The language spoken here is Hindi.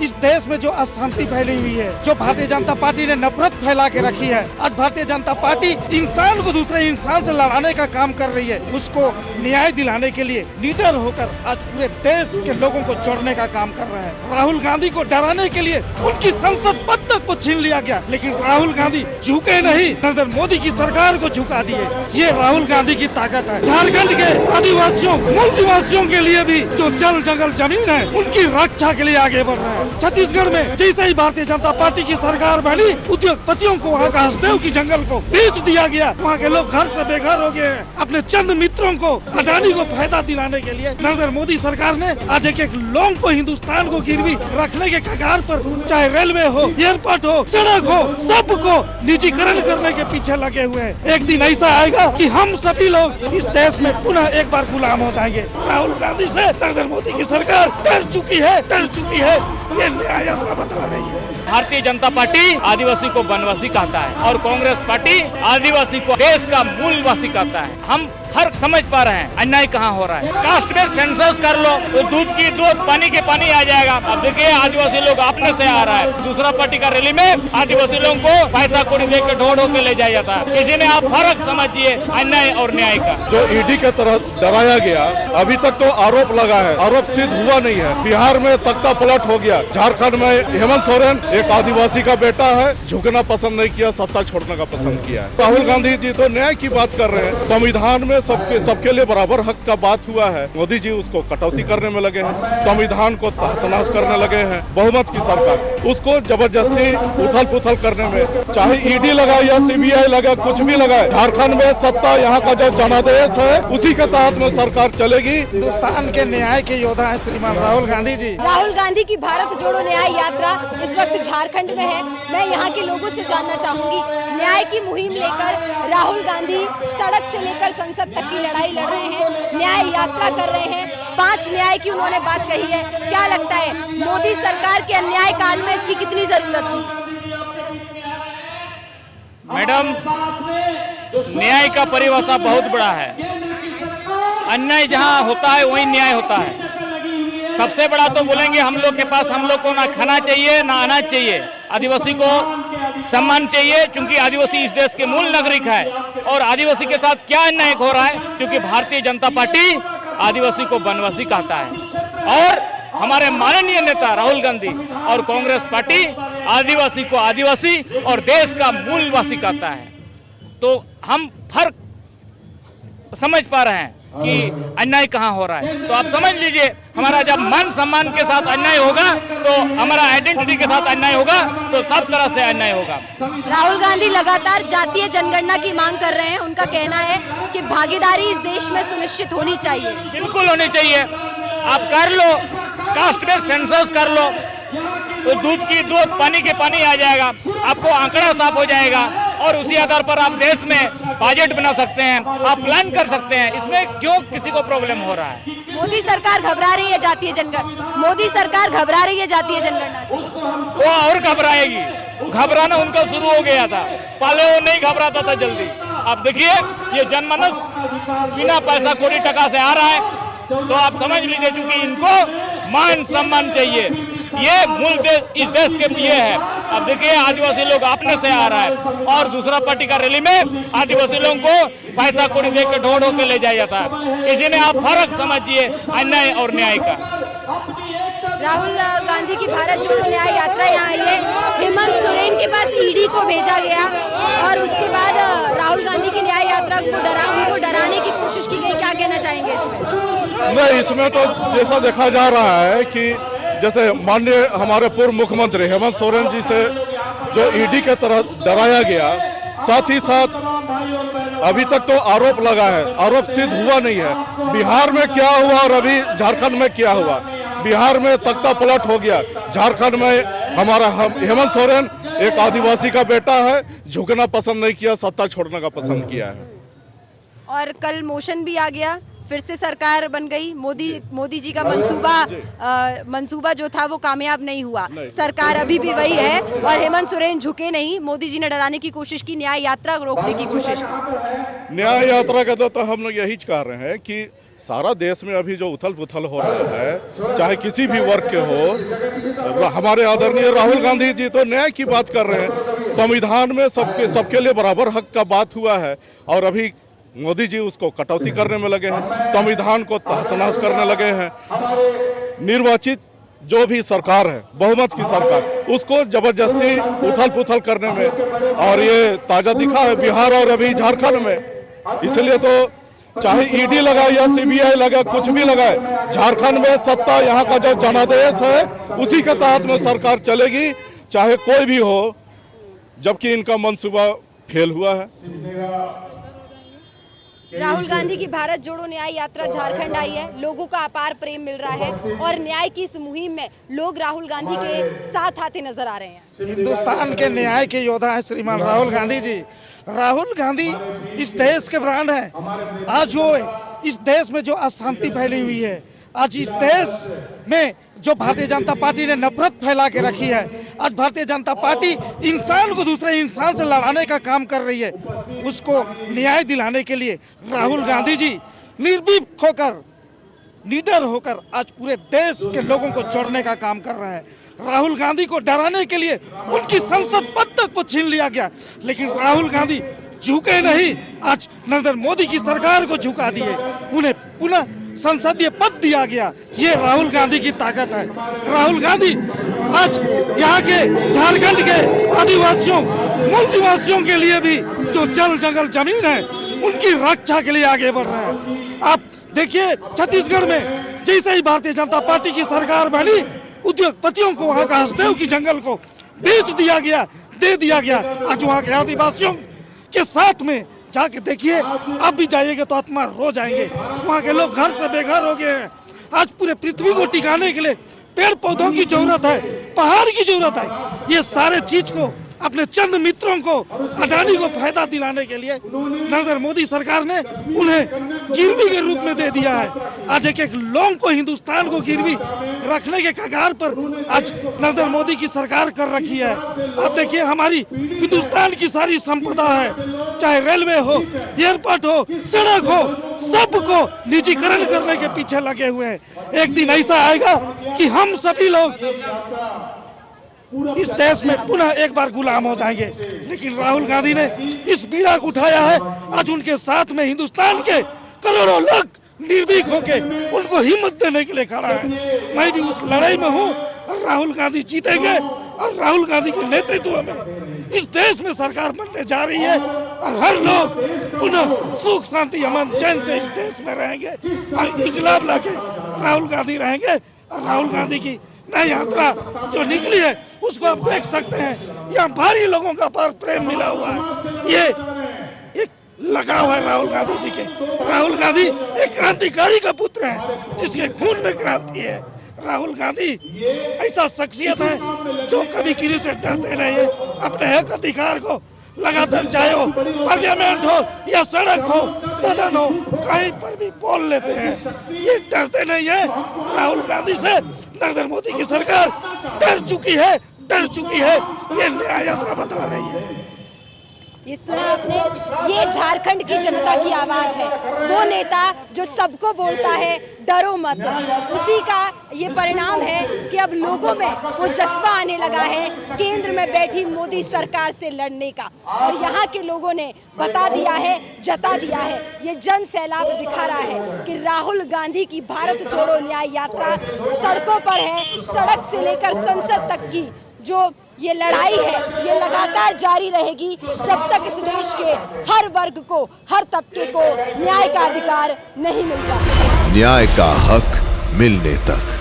इस देश में जो अशांति फैली हुई है, जो भारतीय जनता पार्टी ने नफरत फैला के रखी है, आज भारतीय जनता पार्टी इंसान को दूसरे इंसान से लड़ाने का काम कर रही है। उसको न्याय दिलाने के लिए लीडर होकर आज पूरे देश के लोगों को जोड़ने का काम कर रहे हैं। राहुल गांधी को डराने के लिए उनकी संसद पद तक को छीन लिया गया, लेकिन राहुल गांधी झुके नहीं, नरेंद्र मोदी की सरकार को झुका दिए। ये राहुल गांधी की ताकत है। झारखंड के आदिवासियों, मूल निवासियों के लिए भी जो जल जंगल जमीन है, उनकी रक्षा के लिए आगे बढ़ रहे हैं। छत्तीसगढ़ में जैसे ही भारतीय जनता पार्टी की सरकार बनी, उद्योगपतियों को वहाँ का हसदेव की जंगल को बेच दिया गया। वहाँ के लोग घर से बेघर हो गए हैं। अपने चंद मित्रों को, अडानी को फायदा दिलाने के लिए नरेंद्र मोदी सरकार ने आज एक लोग को, हिंदुस्तान को गिरवी रखने के कगार पर, चाहे रेलवे हो, एयरपोर्ट हो, सड़क हो, सबको निजीकरण करने के पीछे लगे हुए हैं। एक दिन ऐसा आएगा कि हम सभी लोग इस देश में पुनः एक बार गुलाम हो जाएंगे। राहुल गांधी से नरेंद्र मोदी की सरकार डर चुकी है। ये न्याय यात्रा बता रही है। भारतीय जनता पार्टी आदिवासी को वनवासी कहता है और कांग्रेस पार्टी आदिवासी को देश का मूलवासी कहता है। हम फर्क समझ पा रहे हैं अन्याय कहाँ हो रहा है। कास्ट में सेंसस कर लो तो दूध की दूध, पानी के पानी आ जाएगा। अब देखिए आदिवासी लोग अपने से आ रहा है। दूसरा पार्टी का रैली में आदिवासी लोगों को पैसा कौड़ी दे के ढो के ले जाया जाता है। किसी ने आप फर्क समझिए अन्याय और न्याय का। जो ईडी के तरह डराया गया, अभी तक तो आरोप लगा है, आरोप सिद्ध हुआ नहीं है। बिहार में तख्ता पलट हो गया। झारखंड में हेमंत सोरेन एक आदिवासी का बेटा है, झुकना पसंद नहीं किया, सत्ता छोड़ने का पसंद किया है। राहुल गांधी जी तो न्याय की बात कर रहे हैं। संविधान में सबके लिए बराबर हक का बात हुआ है। मोदी जी उसको कटौती करने में लगे हैं, संविधान को तहस-नहस करने लगे हैं। बहुमत की सरकार उसको जबरदस्ती उथल पुथल करने में, चाहे ईडी लगा या सीबीआई लगा, कुछ भी लगाए, झारखंड में सत्ता यहाँ का जो जनादेश है उसी के तहत में सरकार चलेगी। हिंदुस्तान के न्याय के योद्धा है श्रीमान राहुल गांधी जी। राहुल गांधी की भारत जोड़ो न्याय यात्रा इस वक्त झारखंड में है। मैं यहाँ के लोगों से जानना चाहूंगी, न्याय की मुहिम लेकर राहुल गांधी सड़क से लेकर संसद तक की लड़ाई लड़ रहे हैं, न्याय यात्रा कर रहे हैं। 5 न्याय की उन्होंने बात कही है। क्या लगता है मोदी सरकार के अन्याय काल में इसकी कितनी जरूरत थी? मैडम, न्याय का परिभाषा बहुत बड़ा है। अन्याय जहाँ होता है वही न्याय होता है। सबसे बड़ा तो बोलेंगे हम लोग के पास, हम लोग को ना खाना चाहिए ना अनाज चाहिए। आदिवासी को सम्मान चाहिए, क्योंकि आदिवासी इस देश के मूल नागरिक है। और आदिवासी के साथ क्या अन्याय हो रहा है, क्योंकि भारतीय जनता पार्टी आदिवासी को वनवासी कहता है और हमारे माननीय नेता राहुल गांधी और कांग्रेस पार्टी आदिवासी को आदिवासी और देश का मूलवासी कहता है। तो हम फर्क समझ पा रहे हैं कि अन्याय कहाँ हो रहा है। तो आप समझ लीजिए, हमारा जब मान सम्मान के साथ अन्याय होगा तो हमारा आइडेंटिटी के साथ अन्याय होगा, तो सब तरह से अन्याय होगा। राहुल गांधी लगातार जातीय जनगणना की मांग कर रहे हैं। उनका कहना है कि भागीदारी इस देश में सुनिश्चित होनी चाहिए। बिल्कुल होनी चाहिए। आप कर लो, कास्ट में सेंसस कर लो तो दूध की दूध, पानी के पानी आ जाएगा। आपको आंकड़ा साफ हो जाएगा और उसी आधार पर आप देश में बजट बना सकते हैं, आप प्लान कर सकते हैं। इसमें क्यों किसी को प्रॉब्लम हो रहा है? मोदी सरकार घबरा रही है जातीय जनगणना, मोदी सरकार घबरा रही है जातीय जनगणना से। वो और घबराएगी। घबराना उनका शुरू हो गया था, पहले वो नहीं घबराता था जल्दी। अब देखिए ये जनमानस बिना पैसा कौड़ी टका से आ रहा है, तो आप समझ लीजिए, क्योंकि इनको मान सम्मान चाहिए। ये मूल देश इस देश के ये है। अब देखिए आदिवासी लोग अपने से आ रहा है और दूसरा पार्टी का रैली में आदिवासी लोगों को पैसा कौड़ी दे के ढो के ले जाया जाता है। किसी ने आप फर्क समझिए अन्याय और न्याय का। राहुल गांधी की भारत जोड़ो न्याय यात्रा यहाँ आई है। हेमंत सोरेन के पास ईडी को भेजा गया और उसके बाद राहुल गांधी की न्याय यात्रा को उनको डराने की कोशिश की गई। क्या कहना चाहेंगे इसमें? नहीं, इसमें तो जैसा देखा जा रहा है कि जैसे माननीय हमारे पूर्व मुख्यमंत्री हेमंत सोरेन जी से जो ईडी के तरह डराया गया, साथ ही साथ अभी तक तो आरोप लगा है, आरोप सिद्ध हुआ नहीं है। बिहार में क्या हुआ और अभी झारखंड में क्या हुआ। बिहार में तख्ता पलट हो गया। झारखंड में हमारा हेमंत सोरेन एक आदिवासी का बेटा है, झुकना पसंद नहीं किया, सत्ता छोड़ने का पसंद किया है। और कल मोशन भी आ गया, फिर से सरकार बन गई। मोदी जी का मंसूबा जो था वो कामयाब नहीं हुआ। सरकार अभी भी वही है और हेमंत सोरेन झुके नहीं। मोदी जी ने डराने की कोशिश की, न्याय यात्रा रोकने की कोशिश की। न्याय यात्रा का तो हम लोग यही कह रहे हैं कि सारा देश में अभी जो उथल पुथल हो रहा है, चाहे किसी भी वर्ग के हो, हमारे आदरणीय राहुल गांधी जी तो न्याय की बात कर रहे हैं। संविधान में सबके लिए बराबर हक का बात हुआ है और अभी मोदी जी उसको कटौती करने में लगे हैं, संविधान को तहस-नहस करने लगे हैं। निर्वाचित जो भी सरकार है, बहुमत की सरकार, उसको जबरदस्ती उथल पुथल करने में, और ये ताजा दिखा है बिहार और अभी झारखंड में। इसलिए तो चाहे ईडी लगाए या सीबीआई लगाए, कुछ भी लगाए, झारखंड में सत्ता यहाँ का जो जनादेश है उसी के तहत में सरकार चलेगी, चाहे कोई भी हो, जबकि इनका मंसूबा फेल हुआ है। राहुल गांधी की भारत जोड़ो न्याय यात्रा झारखंड आई है, लोगों का अपार प्रेम मिल रहा है और न्याय की इस मुहिम में लोग राहुल गांधी के साथ आते नजर आ रहे हैं। हिंदुस्तान के न्याय के योद्धा है श्रीमान राहुल गांधी जी। राहुल गांधी इस देश के प्राण हैं। आज जो इस देश में जो अशांति फैली हुई है, आज इस देश में जो भारतीय जनता पार्टी ने नफरत फैला के रखी है, आज भारतीय जनता पार्टी इंसान को दूसरे इंसान से लड़ाने का काम कर रही है, उसको न्याय दिलाने के लिए राहुल गांधी जी निर्भीक होकर, निडर होकर आज पूरे देश के लोगों को जोड़ने का काम कर रहे हैं। राहुल गांधी को डराने के लिए उनकी संसद पद तक को छीन लिया गया, लेकिन राहुल गांधी झुके नहीं। आज नरेंद्र मोदी की सरकार को झुका दिए, उन्हें पुनः संसदीय पद दिया गया। ये राहुल गांधी की ताकत है। राहुल गांधी आज यहाँ के झारखंड के आदिवासियों, मूल निवासियों के लिए भी जो जल जंगल जमीन है उनकी रक्षा के लिए आगे बढ़ रहे हैं। आप देखिए छत्तीसगढ़ में जैसे ही भारतीय जनता पार्टी की सरकार बनी, उद्योगपतियों को वहाँ का हसदेव की जंगल को बेच दिया गया, दे दिया गया। आज वहाँ के आदिवासियों के साथ में जाके देखिए, आप भी जाइएगा तो आत्मा रो जाएंगे। वहाँ के लोग घर से बेघर हो गए हैं। आज पूरे पृथ्वी को टिकाने के लिए पेड़ पौधों की जरूरत है, पहाड़ की जरूरत है। ये सारे चीज को अपने चंद मित्रों को, अडानी को फायदा दिलाने के लिए नरेंद्र मोदी सरकार ने उन्हें गिरवी के रूप में दे दिया है। आज एक एक लोग को, हिंदुस्तान को गिरवी रखने के कगार पर आज नरेंद्र मोदी की सरकार कर रखी है। अब देखिए हमारी हिंदुस्तान की सारी संपदा है, चाहे रेलवे हो, एयरपोर्ट हो, सड़क हो, सबको निजीकरण करने के पीछे लगे हुए हैं। एक दिन ऐसा आएगा कि हम सभी लोग इस देश में पुनः एक बार गुलाम हो जाएंगे। लेकिन राहुल गांधी ने इस बीड़ा को उठाया है। आज उनके साथ में हिंदुस्तान के करोड़ों लोग निर्भीक होके उनको हिम्मत देने के लिए खड़ा है। मैं भी उस लड़ाई में हूँ और राहुल गांधी जीतेंगे और राहुल गांधी के नेतृत्व में इस देश में सरकार बनने जा रही है और हर लोग पुनः सुख शांति अमन चैन से इस देश में रहेंगे और इनकलाब लाके राहुल गांधी रहेंगे। और राहुल गांधी की नई यात्रा जो निकली है उसको आप देख सकते हैं, यहाँ भारी लोगों का पर प्रेम मिला हुआ है। ये एक लगाव है राहुल गांधी जी के। राहुल गांधी एक क्रांतिकारी का पुत्र है जिसके खून में क्रांति है। राहुल गांधी ऐसा शख्सियत है जो कभी किसी से डरते नहीं है। अपने हक अधिकार को लगातार, चाहे हो पार्लियामेंट हो या सड़क हो, सदन हो, कहीं पर भी बोल लेते हैं। ये डरते नहीं है। राहुल गांधी से नरेंद्र मोदी की सरकार डर चुकी है। ये न्याय यात्रा बता रही है। ये सुना आपने, ये झारखंड की जनता की आवाज है। वो नेता जो सबको बोलता है डरो मत, उसी का ये परिणाम है कि अब लोगों में वो जज्बा आने लगा है केंद्र में बैठी मोदी सरकार से लड़ने का। और यहाँ के लोगों ने बता दिया है, जता दिया है, ये जन सैलाब दिखा रहा है कि राहुल गांधी की भारत जोड़ो न्याय यात्रा सड़कों पर है। सड़क से लेकर संसद तक की जो ये लड़ाई है ये लगातार जारी रहेगी जब तक इस देश के हर वर्ग को, हर तबके को न्याय का अधिकार नहीं मिल जाता। न्याय का हक मिलने तक।